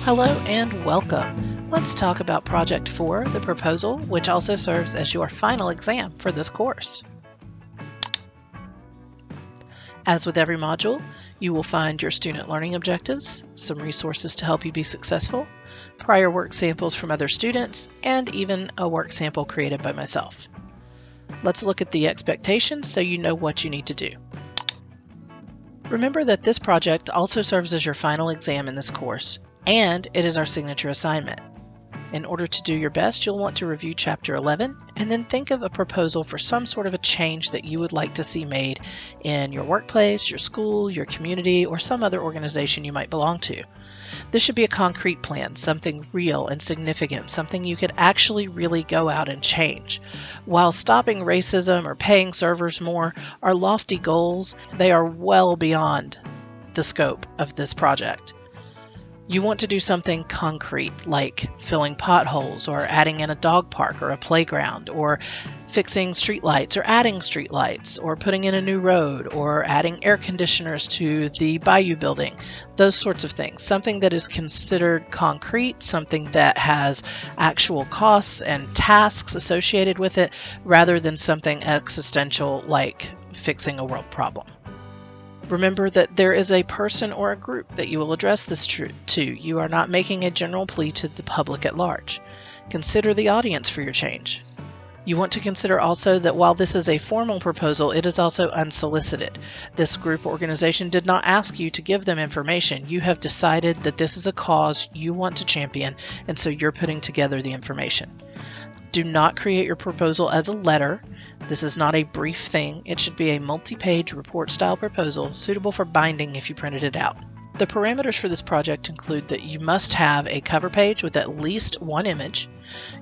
Hello and welcome. Let's talk about Project 4, the proposal, which also serves as your final exam for this course. As with every module, you will find your student learning objectives, some resources to help you be successful, prior work samples from other students, and even a work sample created by myself. Let's look at the expectations so you know what you need to do. Remember that this project also serves as your final exam in this course, and it is our signature assignment. In order to do your best, you'll want to review Chapter 11 and then think of a proposal for some sort of a change that you would like to see made in your workplace, your school, your community, or some other organization you might belong to. This should be a concrete plan, something real and significant, something you could actually really go out and change. While stopping racism or paying servers more are lofty goals, they are well beyond the scope of this project. You want to do something concrete, like filling potholes or adding in a dog park or a playground, or fixing streetlights or adding streetlights, or putting in a new road, or adding air conditioners to the Bayou building, those sorts of things. Something that is considered concrete, something that has actual costs and tasks associated with it, rather than something existential like fixing a world problem. Remember that there is a person or a group that you will address this to. You are not making a general plea to the public at large. Consider the audience for your change. You want to consider also that while this is a formal proposal, it is also unsolicited. This group or organization did not ask you to give them information. You have decided that this is a cause you want to champion, and so you're putting together the information. Do not create your proposal as a letter. This is not a brief thing. It should be a multi-page report-style proposal suitable for binding if you printed it out. The parameters for this project include that you must have a cover page with at least one image.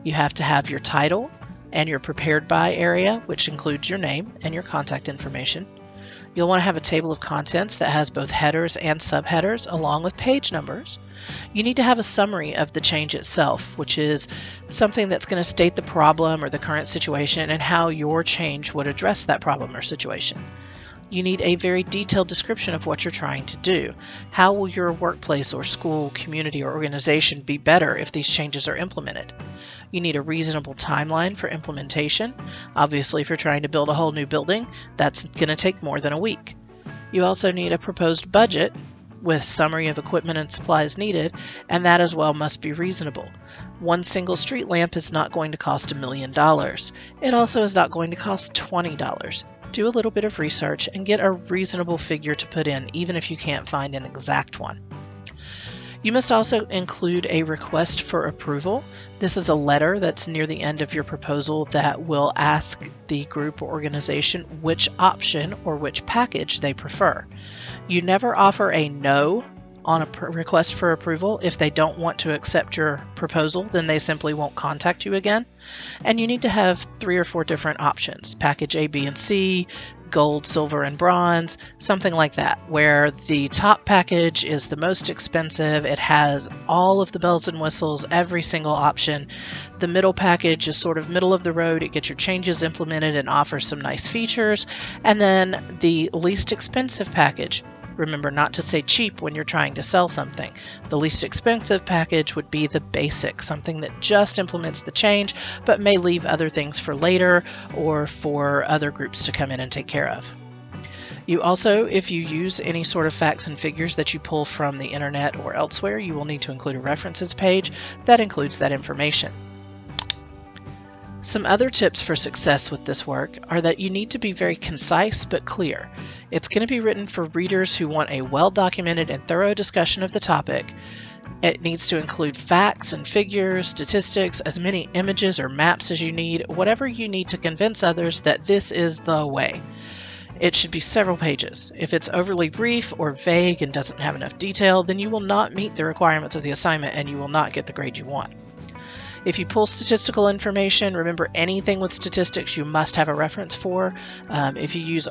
You have to have your title and your prepared by area, which includes your name and your contact information. You'll want to have a table of contents that has both headers and subheaders along with page numbers. You need to have a summary of the change itself, which is something that's going to state the problem or the current situation and how your change would address that problem or situation. You need a very detailed description of what you're trying to do. How will your workplace or school, community, or organization be better if these changes are implemented? You need a reasonable timeline for implementation. Obviously, if you're trying to build a whole new building, that's going to take more than a week. You also need a proposed budget with summary of equipment and supplies needed, and that as well must be reasonable. One single street lamp is not going to cost $1 million. It also is not going to cost $20. Do a little bit of research and get a reasonable figure to put in, even if you can't find an exact one. You must also include a request for approval. This is a letter that's near the end of your proposal that will ask the group or organization which option or which package they prefer. You never offer a no on a request for approval. If they don't want to accept your proposal, then they simply won't contact you again. And you need to have 3 or 4 different options: package A, B, and C, gold, silver, and bronze, something like that, where the top package is the most expensive. It has all of the bells and whistles, every single option. The middle package is sort of middle of the road. It gets your changes implemented and offers some nice features. And then the least expensive package, remember not to say cheap when you're trying to sell something. The least expensive package would be the basic, something that just implements the change, but may leave other things for later or for other groups to come in and take care of. You also, if you use any sort of facts and figures that you pull from the internet or elsewhere, you will need to include a references page that includes that information. Some other tips for success with this work are that you need to be very concise but clear. It's going to be written for readers who want a well-documented and thorough discussion of the topic. It needs to include facts and figures, statistics, as many images or maps as you need, whatever you need to convince others that this is the way. It should be several pages. If it's overly brief or vague and doesn't have enough detail, then you will not meet the requirements of the assignment and you will not get the grade you want. If you pull statistical information, remember anything with statistics you must have a reference for. If you use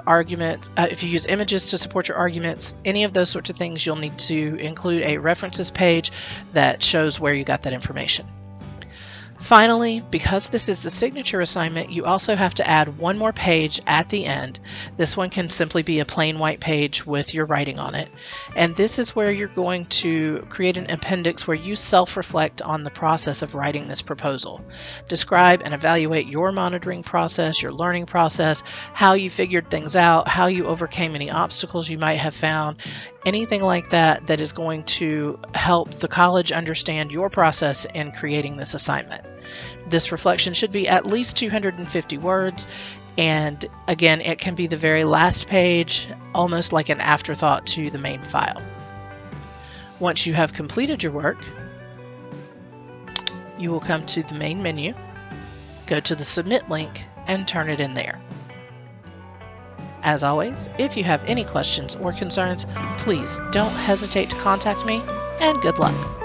images to support your arguments, any of those sorts of things, you'll need to include a references page that shows where you got that information. Finally, because this is the signature assignment, you also have to add one more page at the end. This one can simply be a plain white page with your writing on it. And this is where you're going to create an appendix where you self-reflect on the process of writing this proposal. Describe and evaluate your monitoring process, your learning process, how you figured things out, how you overcame any obstacles you might have found, anything like that that is going to help the college understand your process in creating this assignment. This reflection should be at least 250 words, and again, it can be the very last page, almost like an afterthought to the main file. Once you have completed your work, you will come to the main menu, go to the Submit link, and turn it in there. As always, if you have any questions or concerns, please don't hesitate to contact me, and good luck.